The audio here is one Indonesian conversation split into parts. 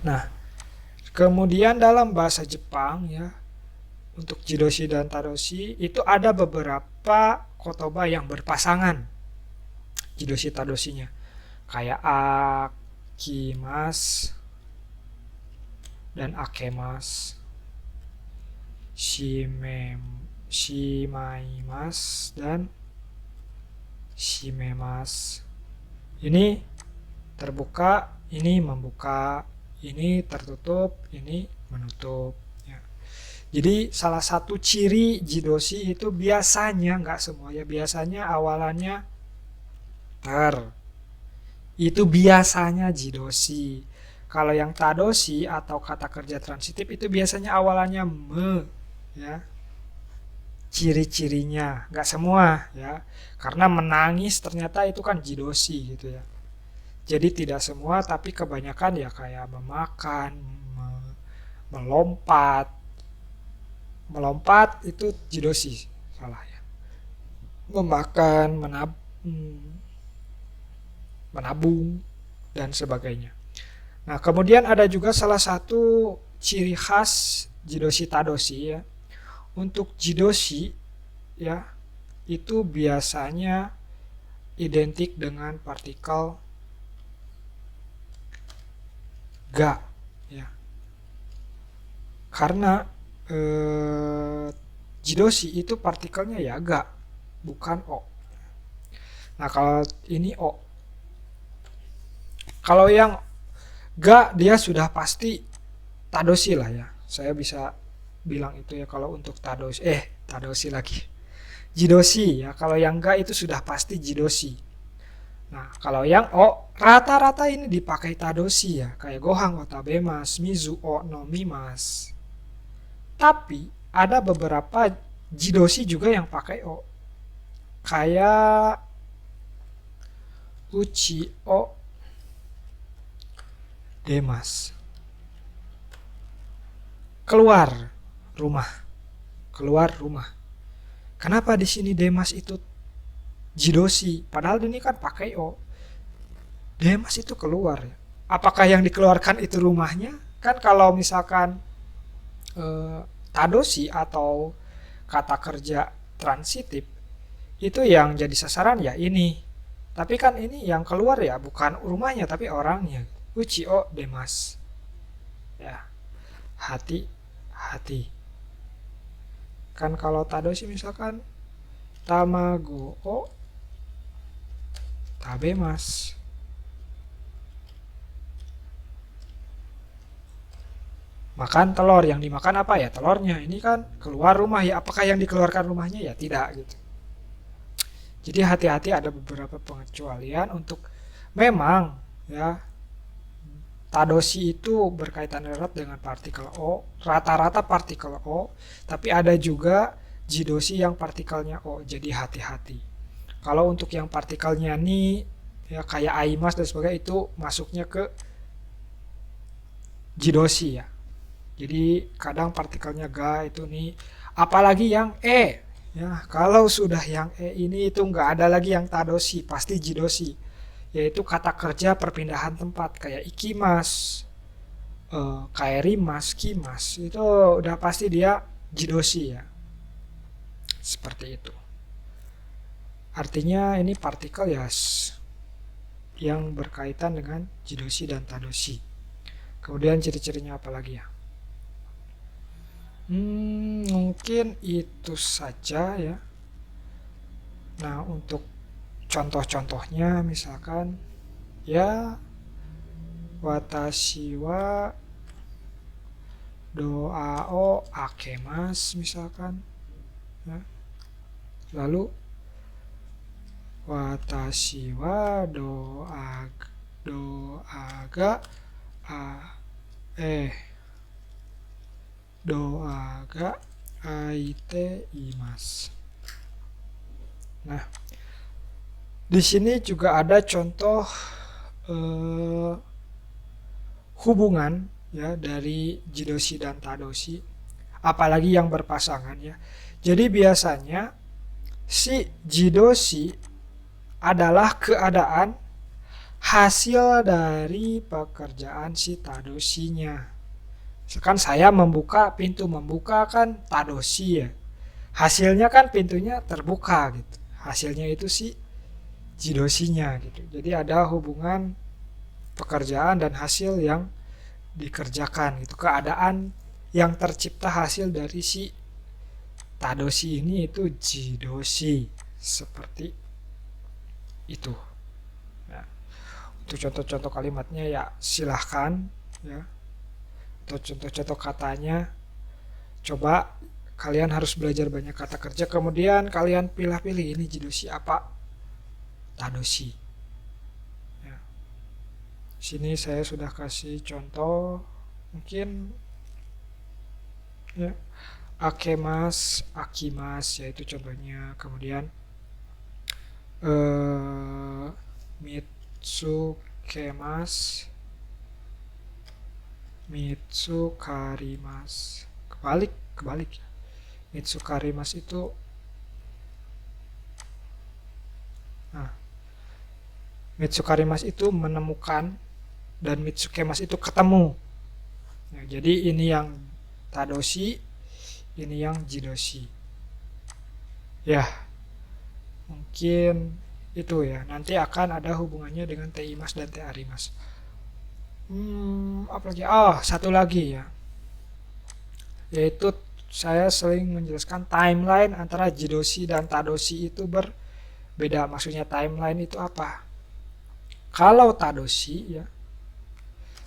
Nah, kemudian dalam bahasa Jepang ya, untuk jidoshi dan tadoshi itu ada beberapa kotoba yang berpasangan jidoshi tadoshinya. Kayak akimas dan akemas, shimaimas dan shimemas. Ini terbuka, ini membuka, ini tertutup, ini menutup. Ya. Jadi salah satu ciri jidoshi itu biasanya, nggak semua ya, biasanya awalannya ter. Itu biasanya jidoshi. Kalau yang tadoshi atau kata kerja transitif itu biasanya awalannya me, ya. Ciri-cirinya, nggak semua ya. Karena menangis ternyata itu kan jidoshi gitu ya. Jadi tidak semua, tapi kebanyakan ya kayak memakan, melompat. Melompat itu jidoshi, salah ya. Memakan, menabung, dan sebagainya. Nah, kemudian ada juga salah satu ciri khas jidoshi tadoshi ya. Untuk jidoshi ya, itu biasanya identik dengan partikel ga ya. Karena jidoshi itu partikelnya ya ga, bukan o. Nah, kalau ini o. Kalau yang ga dia sudah pasti tadoshi lah ya. Saya bisa bilang itu ya kalau untuk tadoshi lagi. Jidoshi ya. Kalau yang ga itu sudah pasti jidoshi. Nah, kalau yang o rata-rata ini dipakai tadoshi ya, kayak gohang o tabemas, mizu o nomimas. Tapi ada beberapa jidoshi juga yang pakai o. Kayak uchi o demas. Keluar rumah. Keluar rumah. Kenapa di sini demas itu jidoshi? Padahal ini kan pakai o. Demas itu keluar. Apakah yang dikeluarkan itu rumahnya? Kan kalau misalkan tadoshi atau kata kerja transitif itu yang jadi sasaran ya ini. Tapi kan ini yang keluar ya bukan rumahnya tapi orangnya. Uchi o demas. Ya, hati-hati. Kan kalau tadoshi misalkan tamago o tabemas. Makan telur, yang dimakan apa ya telurnya. Ini kan keluar rumah ya, apakah yang dikeluarkan rumahnya ya tidak gitu. Jadi hati-hati, ada beberapa pengecualian untuk memang ya tadoshi itu berkaitan erat dengan partikel O, rata-rata partikel O, tapi ada juga jidoshi yang partikelnya O, jadi hati-hati. Kalau untuk yang partikelnya ni ya kayak aimas dan sebagainya itu masuknya ke jidoshi ya. Jadi kadang partikelnya ga itu nih, apalagi yang E ya. Kalau sudah yang E ini itu nggak ada lagi yang tadoshi, pasti jidoshi. Yaitu kata kerja perpindahan tempat kayak ikimas, kaerimas, kimas itu udah pasti dia jidoshi ya. Seperti itu. Artinya ini partikel ya yang berkaitan dengan jidoshi dan tadoshi. Kemudian ciri-cirinya apa lagi ya? Mungkin itu saja ya. Nah, untuk contoh-contohnya misalkan ya watashi wa doa o akemas misalkan ya. Lalu watashi wa doa ga aite imas. Nah, di sini juga ada contoh hubungan ya dari jidoshi dan tadoshi, apalagi yang berpasangan ya. Jadi biasanya si jidoshi adalah keadaan hasil dari pekerjaan si tadoshinya. Misalkan saya membuka pintu, membuka kan tadoshi ya. Hasilnya kan pintunya terbuka gitu. Hasilnya itu si jidoshinya gitu. Jadi ada hubungan pekerjaan dan hasil yang dikerjakan gitu. Keadaan yang tercipta hasil dari si tadoshi ini itu jidoshi. Seperti itu. Nah, untuk contoh-contoh kalimatnya ya silahkan ya. Atau contoh-contoh katanya coba kalian harus belajar banyak kata kerja, kemudian kalian pilih-pilih ini jidoshi apa tadoshi ya. Sini saya sudah kasih contoh mungkin ya, akemas, akimas yaitu contohnya, kemudian mitsukemas, mitsukarimas, kebalik ya. Mitsukarimas itu Mitsukarimas itu menemukan dan mitsukemas itu ketemu. Nah, jadi ini yang tadoshi, ini yang jidoshi. Ya, mungkin itu ya. Nanti akan ada hubungannya dengan teimas dan tearimas. Apalagi? Satu lagi ya. Yaitu saya sering menjelaskan timeline antara jidoshi dan tadoshi itu berbeda. Maksudnya timeline itu apa? Kalau tadoshi ya,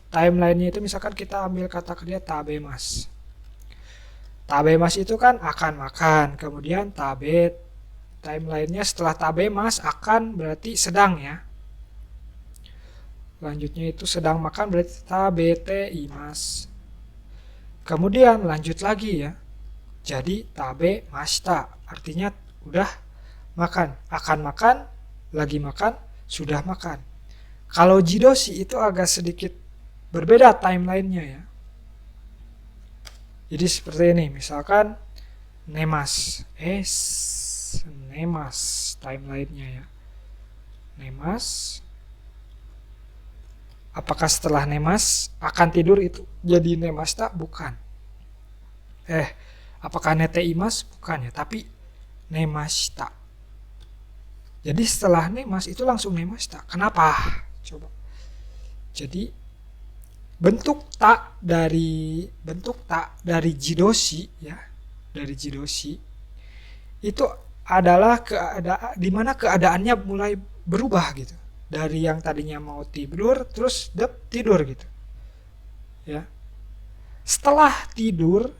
timelinenya itu misalkan kita ambil kata kerja tabemas. Tabemas itu kan akan makan, kemudian timelinenya setelah tabemas akan berarti sedang ya. Lanjutnya itu sedang makan berarti tabeteimas. Kemudian lanjut lagi ya. Jadi tabemashita artinya udah makan, akan makan, lagi makan, sudah makan. Kalau jidoshi itu agak sedikit berbeda timelinenya ya. Jadi seperti ini, misalkan nemas, nemas timelinenya ya. Nemas, apakah setelah nemas akan tidur itu jadi nemasta? Bukan. Apakah neteimas? Bukan ya, tapi nemashita. Jadi setelah nemas itu langsung nemashita. Kenapa? Coba. Jadi bentuk tak dari jidoshi ya, dari jidoshi itu adalah keadaan di mana keadaannya mulai berubah gitu. Dari yang tadinya mau tidur terus tidur gitu. Ya. Setelah tidur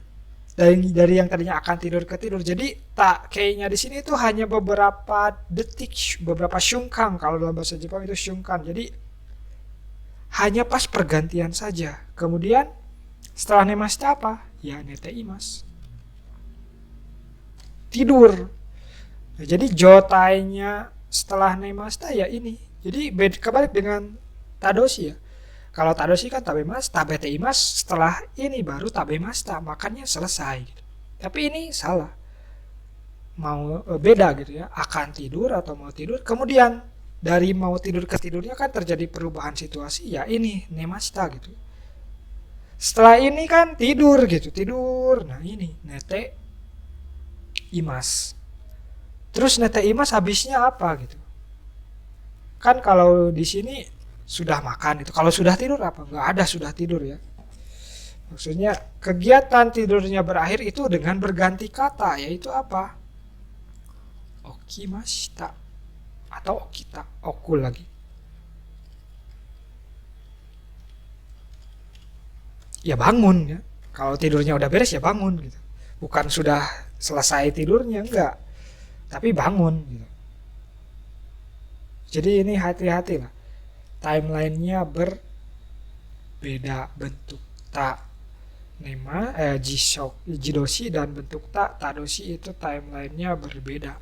dari yang tadinya akan tidur ke tidur. Jadi tak kayaknya di sini itu hanya beberapa detik, beberapa shunkan, kalau dalam bahasa Jepang itu shunkan. Jadi hanya pas pergantian saja. Kemudian setelah nemashita apa? Ya neteimas. Tidur. Nah, jadi jotainya setelah nemashita ya ini. Jadi kebalik dengan tadoshi ya. Kalau tadoshi kan tabeteimas, setelah ini baru tabemashita, makannya selesai gitu. Tapi ini salah. Mau beda gitu ya, akan tidur atau mau tidur. Kemudian dari mau tidur ke tidurnya kan terjadi perubahan situasi, ya ini nemashita gitu. Setelah ini kan tidur gitu, tidur. Nah ini neteimas. Terus neteimas habisnya apa gitu? Kan kalau di sini sudah makan itu. Kalau sudah tidur apa? Nggak ada sudah tidur ya. Maksudnya kegiatan tidurnya berakhir itu dengan berganti kata, yaitu apa? Okimashita atau okita, oku lagi. Ya bangun ya. Kalau tidurnya udah beres ya bangun gitu. Bukan sudah selesai tidurnya, enggak. Tapi bangun gitu. Jadi ini hati-hati lah. Timelinenya berbeda, bentuk ta jidoshi dan bentuk tadoshi itu timelinenya berbeda.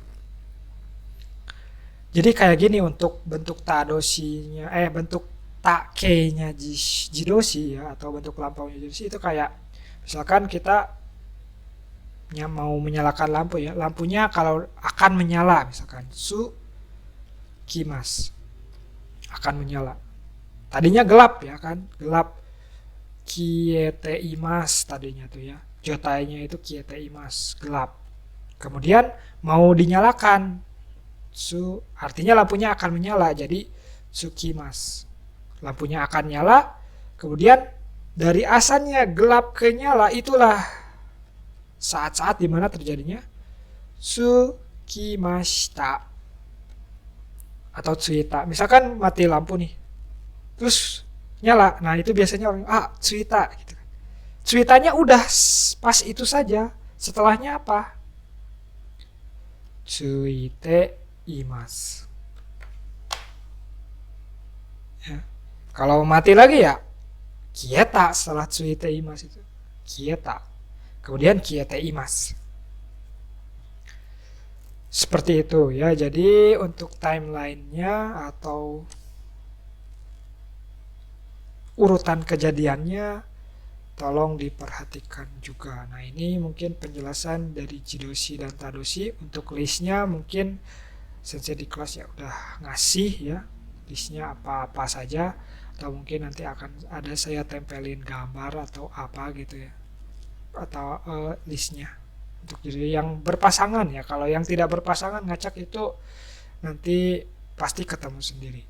Jadi kayak gini untuk bentuk tadoshinya, bentuk takenya jidoshi ya, atau bentuk lampaunya jidoshi itu kayak misalkan kita mau menyalakan lampu ya, lampunya kalau akan menyala misalkan kimas akan menyala. Tadinya gelap ya kan, gelap. Kiete imas tadinya tuh ya. Jotainya itu kiete imas, gelap. Kemudian mau dinyalakan. Artinya lampunya akan menyala, jadi tsukimas. Lampunya akan nyala, kemudian dari asalnya gelap ke nyala, itulah saat-saat dimana terjadinya tsukimashita atau tsuita. Misalkan mati lampu nih, terus nyala. Nah itu biasanya orang tsuita gitu. Tsuitanya udah pas itu saja. Setelahnya apa? Tsuite imas. Ya. Kalau mati lagi ya kieta setelah tsuite imas itu. Kieta. Kemudian kiete imas. Seperti itu ya. Jadi untuk timelinenya atau urutan kejadiannya tolong diperhatikan juga. Nah ini mungkin penjelasan dari Jidoshi dan Tadoshi. Untuk listnya mungkin sensei di kelas ya udah ngasih ya listnya apa-apa saja, atau mungkin nanti akan ada saya tempelin gambar atau apa gitu ya, atau listnya untuk jadi yang berpasangan ya. Kalau yang tidak berpasangan ngacak itu nanti pasti ketemu sendiri.